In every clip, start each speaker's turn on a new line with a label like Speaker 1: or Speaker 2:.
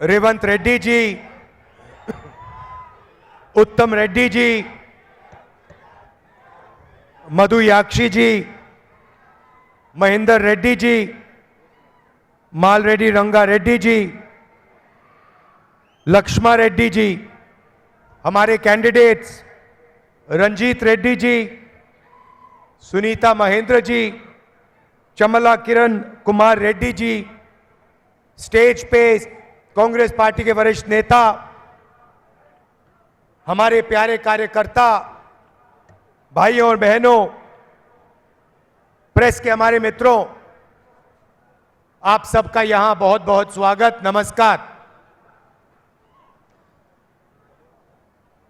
Speaker 1: रेवंत रेड्डी जी, उत्तम रेड्डी जी, मधु याक्षी जी, महेंद्र रेड्डी जी, माल रेड्डी रंगा रेड्डी जी, लक्ष्मा रेड्डी जी, हमारे कैंडिडेट्स रंजीत रेड्डी जी, सुनीता महेंद्र जी, चमला किरण कुमार रेड्डी जी, स्टेज पे कांग्रेस पार्टी के वरिष्ठ नेता, हमारे प्यारे कार्यकर्ता, भाइयों और बहनों, प्रेस के हमारे मित्रों, आप सबका यहां बहुत बहुत स्वागत, नमस्कार।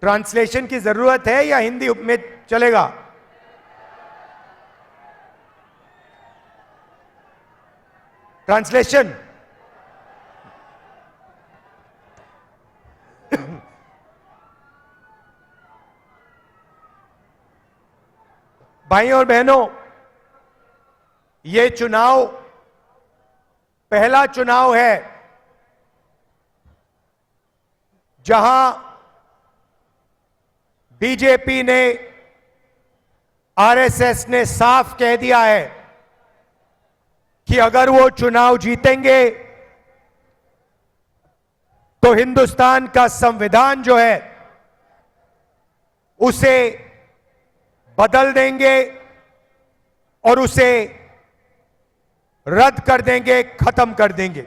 Speaker 1: ट्रांसलेशन की जरूरत है या हिंदी में चलेगा? ट्रांसलेशन भाइयों और बहनों, ये चुनाव पहला चुनाव है जहां बीजेपी ने, आरएसएस ने साफ कह दिया है कि अगर वो चुनाव जीतेंगे तो हिंदुस्तान का संविधान जो है उसे बदल देंगे और उसे रद्द कर देंगे, खत्म कर देंगे।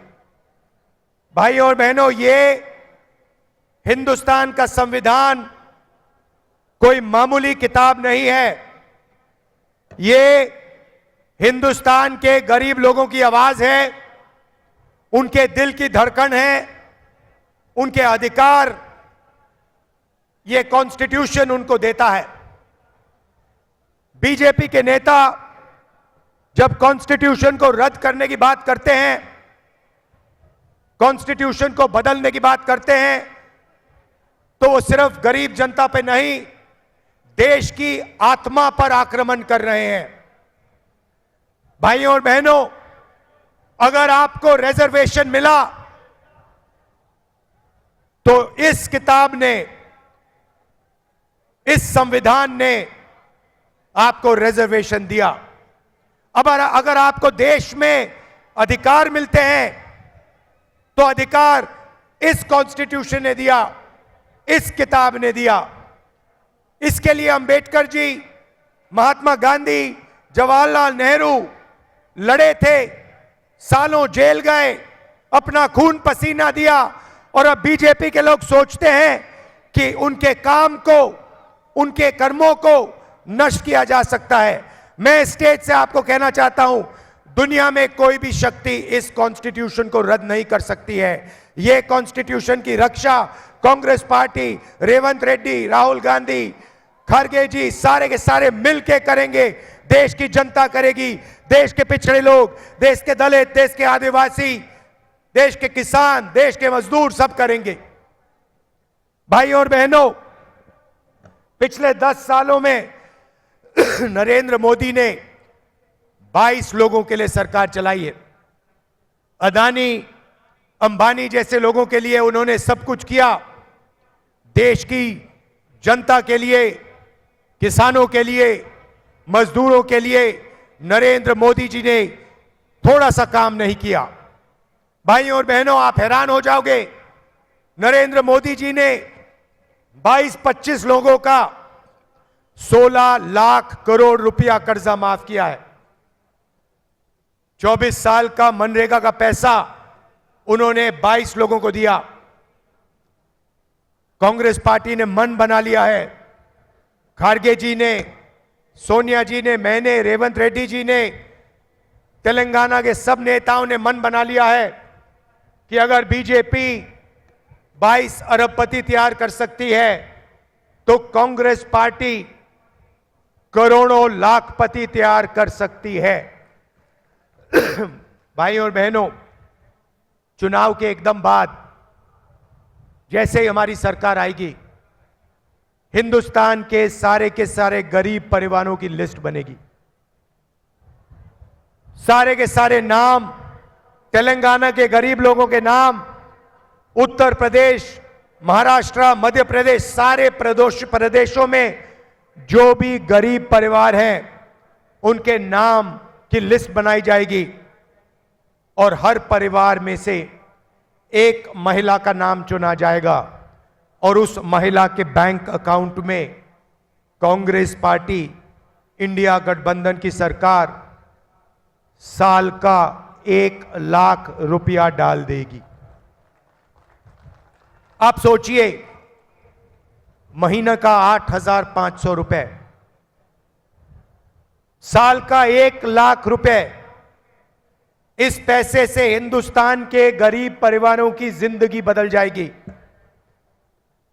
Speaker 1: भाइयों और बहनों, ये हिंदुस्तान का संविधान कोई मामूली किताब नहीं है। ये हिंदुस्तान के गरीब लोगों की आवाज है, उनके दिल की धड़कन है, उनके अधिकार ये कॉन्स्टिट्यूशन उनको देता है। बीजेपी के नेता जब कॉन्स्टिट्यूशन को रद्द करने की बात करते हैं, कॉन्स्टिट्यूशन को बदलने की बात करते हैं, तो वो सिर्फ गरीब जनता पे नहीं, देश की आत्मा पर आक्रमण कर रहे हैं। भाइयों और बहनों, अगर आपको रिजर्वेशन मिला तो इस किताब ने, इस संविधान ने आपको रिजर्वेशन दिया। अब अगर आपको देश में अधिकार मिलते हैं तो अधिकार इस कॉन्स्टिट्यूशन ने दिया, इस किताब ने दिया। इसके लिए अंबेडकर जी, महात्मा गांधी, जवाहरलाल नेहरू लड़े थे, सालों जेल गए, अपना खून पसीना दिया, और अब बीजेपी के लोग सोचते हैं कि उनके काम को, उनके कर्मों को नष्ट किया जा सकता है। मैं स्टेज से आपको कहना चाहता हूं, दुनिया में कोई भी शक्ति इस कॉन्स्टिट्यूशन को रद्द नहीं कर सकती है। यह कॉन्स्टिट्यूशन की रक्षा कांग्रेस पार्टी, रेवंत रेड्डी, राहुल गांधी, खड़गे जी, सारे के सारे मिलकर करेंगे। देश की जनता करेगी, देश के पिछड़े लोग, देश के दलित, देश के आदिवासी, देश के किसान, देश के मजदूर सब करेंगे। भाइयों और बहनों, पिछले 10 सालों में नरेंद्र मोदी ने 22 लोगों के लिए सरकार चलाई है। अदानी, अंबानी जैसे लोगों के लिए उन्होंने सब कुछ किया। देश की जनता के लिए, किसानों के लिए, मजदूरों के लिए नरेंद्र मोदी जी ने थोड़ा सा काम नहीं किया। भाइयों और बहनों, आप हैरान हो जाओगे, नरेंद्र मोदी जी ने 22-25 लोगों का 16 लाख करोड़ रुपया कर्जा माफ किया है। 24 साल का मनरेगा का पैसा उन्होंने 22 लोगों को दिया। कांग्रेस पार्टी ने मन बना लिया है, खड़गे जी ने, सोनिया जी ने, मैंने, रेवंत रेड्डी जी ने, तेलंगाना के सब नेताओं ने मन बना लिया है कि अगर बीजेपी 22 अरबपति तैयार कर सकती है तो कांग्रेस पार्टी करोड़ों लाखपति तैयार कर सकती है। भाइयों और बहनों, चुनाव के एकदम बाद जैसे ही हमारी सरकार आएगी, हिंदुस्तान के सारे गरीब परिवारों की लिस्ट बनेगी। सारे के सारे नाम, तेलंगाना के गरीब लोगों के नाम उत्तर प्रदेश, महाराष्ट्र, मध्य प्रदेश, सारे प्रदेशों में जो भी गरीब परिवार हैं उनके नाम की लिस्ट बनाई जाएगी और हर परिवार में से एक महिला का नाम चुना जाएगा और उस महिला के बैंक अकाउंट में कांग्रेस पार्टी, इंडिया गठबंधन की सरकार साल का 1 लाख रुपया डाल देगी। आप सोचिए, महीने का 8,500 रुपए, साल का 1 लाख रुपए। इस पैसे से हिंदुस्तान के गरीब परिवारों की जिंदगी बदल जाएगी।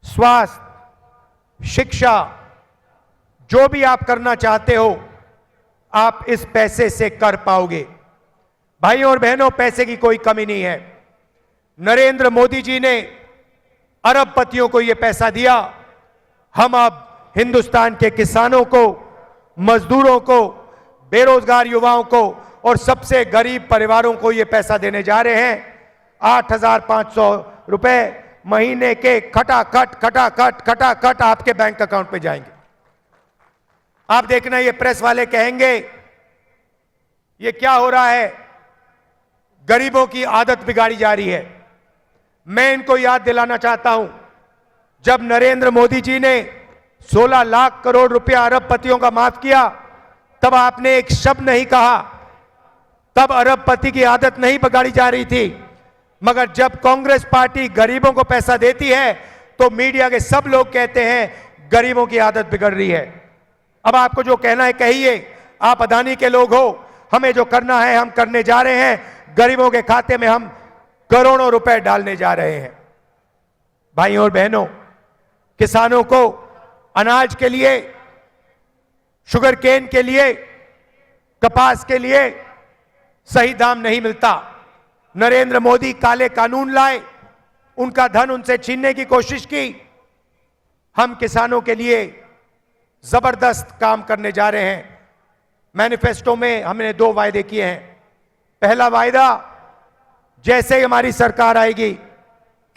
Speaker 1: स्वास्थ्य, शिक्षा, जो भी आप करना चाहते हो आप इस पैसे से कर पाओगे। भाइयों और बहनों, पैसे की कोई कमी नहीं है। नरेंद्र मोदी जी ने अरबपतियों को यह पैसा दिया। हम अब हिंदुस्तान के किसानों को, मजदूरों को, बेरोजगार युवाओं को और सबसे गरीब परिवारों को यह पैसा देने जा रहे हैं। 8,500 रुपए महीने के खटाखट आपके बैंक अकाउंट पे जाएंगे। आप देखना, ये प्रेस वाले कहेंगे ये क्या हो रहा है, गरीबों की आदत बिगाड़ी जा रही है। मैं इनको याद दिलाना चाहता हूं, जब नरेंद्र मोदी जी ने 16 लाख करोड़ रुपया अरबपतियों का माफ किया तब आपने एक शब्द नहीं कहा, तब अरबपति की आदत नहीं बिगाड़ी जा रही थी। मगर जब कांग्रेस पार्टी गरीबों को पैसा देती है तो मीडिया के सब लोग कहते हैं गरीबों की आदत बिगड़ रही है। अब आपको जो कहना है कहिए, आप अदानी के लोग हो, हमें जो करना है हम करने जा रहे हैं। गरीबों के खाते में हम करोड़ों रुपए डालने जा रहे हैं। भाइयों और बहनों, किसानों को अनाज के लिए, शुगर केन के लिए, कपास के लिए सही दाम नहीं मिलता। नरेंद्र मोदी काले कानून लाए, उनका धन उनसे छीनने की कोशिश की। हम किसानों के लिए जबरदस्त काम करने जा रहे हैं। मैनिफेस्टो में हमने 2 वायदे किए हैं। पहला वायदा, जैसे ही हमारी सरकार आएगी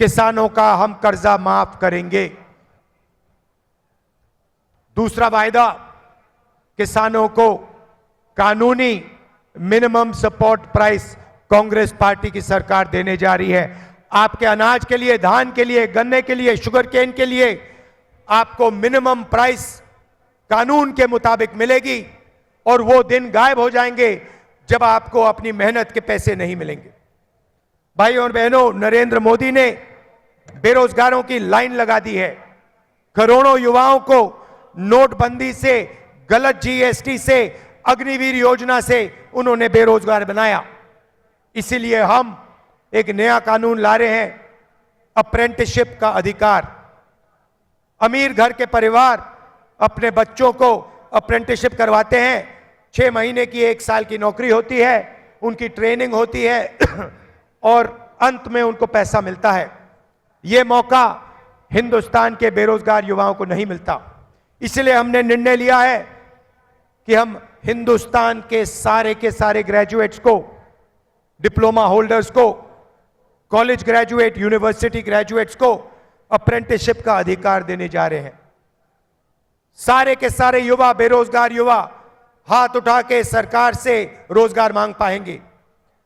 Speaker 1: किसानों का हम कर्जा माफ करेंगे। दूसरा वायदा, किसानों को कानूनी minimum support price Congress party की सरकार देने जा रही है। आपके अनाज के लिए, धान के लिए, गन्ने के लिए, शुगर केन के लिए आपको मिनिमम प्राइस कानून के मुताबिक मिलेगी और वो दिन गायब हो जाएंगे जब आपको अपनी मेहनत के पैसे नहीं मिलेंगे। भाइयों और बहनों, नरेंद्र मोदी ने बेरोजगारों की लाइन लगा दी है। करोड़ों युवाओं को नोटबंदी से, गलत जीएसटी से, अग्निवीर योजना से उन्होंने बेरोजगार बनाया। इसीलिए हम एक नया कानून ला रहे हैं, अप्रेंटिसशिप का अधिकार। अमीर घर के परिवार अपने बच्चों को अप्रेंटिसशिप करवाते हैं। 6 महीने की, 1 साल की नौकरी होती है, उनकी ट्रेनिंग होती है और अंत में उनको पैसा मिलता है। यह मौका हिंदुस्तान के बेरोजगार युवाओं को नहीं मिलता। इसलिए हमने निर्णय लिया है कि हम हिंदुस्तान के सारे ग्रेजुएट्स को, डिप्लोमा होल्डर्स को, कॉलेज ग्रेजुएट, यूनिवर्सिटी ग्रेजुएट्स को अप्रेंटिसशिप का अधिकार देने जा रहे हैं। सारे के सारे युवा, बेरोजगार युवा हाथ उठा के सरकार से रोजगार मांग पाएंगे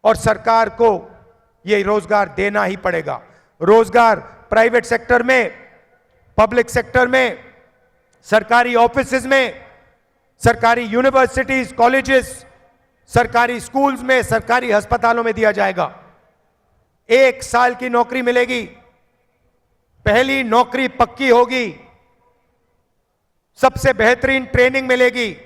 Speaker 1: और सरकार को यह रोजगार देना ही पड़ेगा। रोजगार प्राइवेट सेक्टर में, पब्लिक सेक्टर में, सरकारी ऑफिसेज में, सरकारी यूनिवर्सिटीज, कॉलेजेस, सरकारी स्कूल्स में, सरकारी अस्पतालों में दिया जाएगा। 1 साल की नौकरी मिलेगी, पहली नौकरी पक्की होगी, सबसे बेहतरीन ट्रेनिंग मिलेगी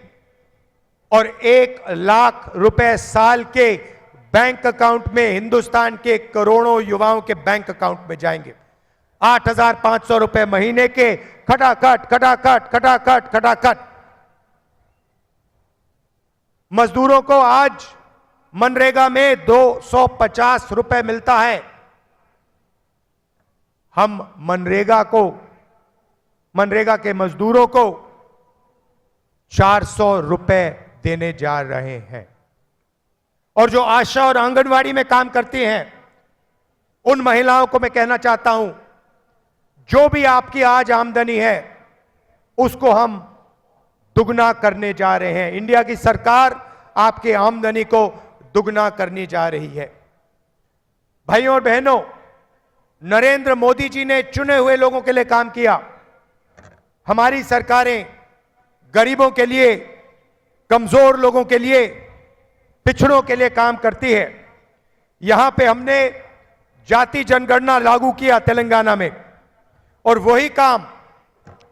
Speaker 1: और 1 लाख रुपए साल के बैंक अकाउंट में, हिंदुस्तान के करोड़ों युवाओं के बैंक अकाउंट में जाएंगे। 8,500 रुपए महीने के खटाखट। मजदूरों को आज मनरेगा में 250 रुपए मिलता है। हम मनरेगा के मजदूरों को 400 रुपए देने जा रहे हैं। और जो आशा और आंगनवाड़ी में काम करती हैं उन महिलाओं को मैं कहना चाहता हूं, जो भी आपकी आज आमदनी है उसको हम दुगना करने जा रहे हैं। इंडिया की सरकार आपकी आमदनी को दुगना करने जा रही है। भाइयों और बहनों, नरेंद्र मोदी जी ने चुने हुए लोगों के लिए काम किया। हमारी सरकारें गरीबों के लिए, कमजोर लोगों के लिए, पिछड़ों के लिए काम करती है। यहां पे हमने जाति जनगणना लागू किया तेलंगाना में, और वही काम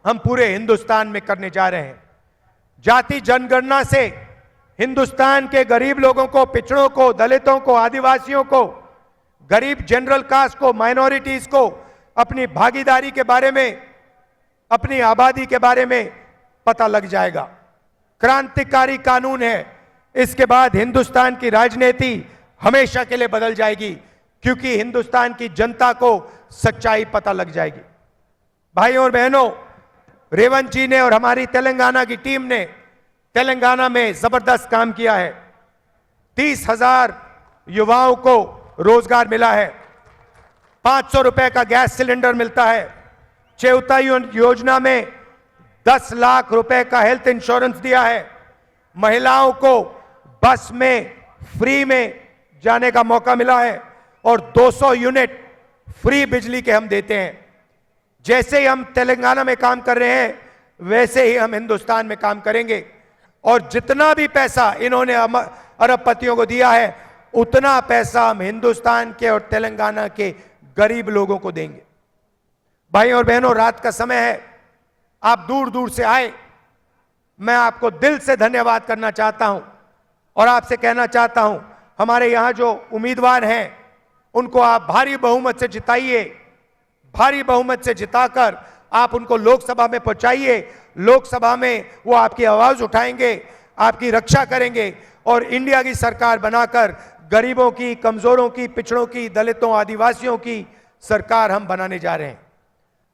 Speaker 1: हम पूरे हिंदुस्तान में करने जा रहे हैं। जाति जनगणना से हिंदुस्तान के गरीब लोगों को, पिछड़ों को, दलितों को, आदिवासियों को, गरीब जनरल कास्ट को, माइनॉरिटीज को अपनी भागीदारी के बारे में, अपनी आबादी के बारे में पता लग जाएगा। क्रांतिकारी कानून है। इसके बाद हिंदुस्तान की राजनीति हमेशा के लिए बदल जाएगी, क्योंकि हिंदुस्तान की जनता को सच्चाई पता लग जाएगी। भाइयों और बहनों, रेवंत जी ने और हमारी तेलंगाना की टीम ने तेलंगाना में जबरदस्त काम किया है। 30,000 युवाओं को रोजगार मिला है। 500 रुपए का गैस सिलेंडर मिलता है। चेउता योजना में 10 लाख रुपए का हेल्थ इंश्योरेंस दिया है। महिलाओं को बस में फ्री में जाने का मौका मिला है, और 200 यूनिट फ्री बिजली के हम देते हैं। जैसे ही हम तेलंगाना में काम कर रहे हैं, वैसे ही हम हिंदुस्तान में काम करेंगे। और जितना भी पैसा इन्होंने अरबपतियों को दिया है, उतना पैसा हम हिंदुस्तान के और तेलंगाना के गरीब लोगों को देंगे। भाइयों और बहनों, रात का समय है, आप दूर दूर से आए। मैं आपको दिल से धन्यवाद करना चाहता हूं, और आपसे कहना चाहता हूं, हमारे यहां जो उम्मीदवार हैं उनको आप भारी बहुमत से जिताइए। भारी बहुमत से जिताकर आप उनको लोकसभा में पहुंचाइए। लोकसभा में वो आपकी आवाज उठाएंगे, आपकी रक्षा करेंगे, और इंडिया की सरकार बनाकर गरीबों की, कमजोरों की, पिछड़ों की, दलितों, आदिवासियों की सरकार हम बनाने जा रहे हैं।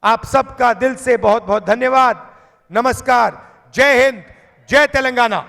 Speaker 1: आप सबका दिल से बहुत बहुत धन्यवाद। नमस्कार। जय हिंद, जय तेलंगाना।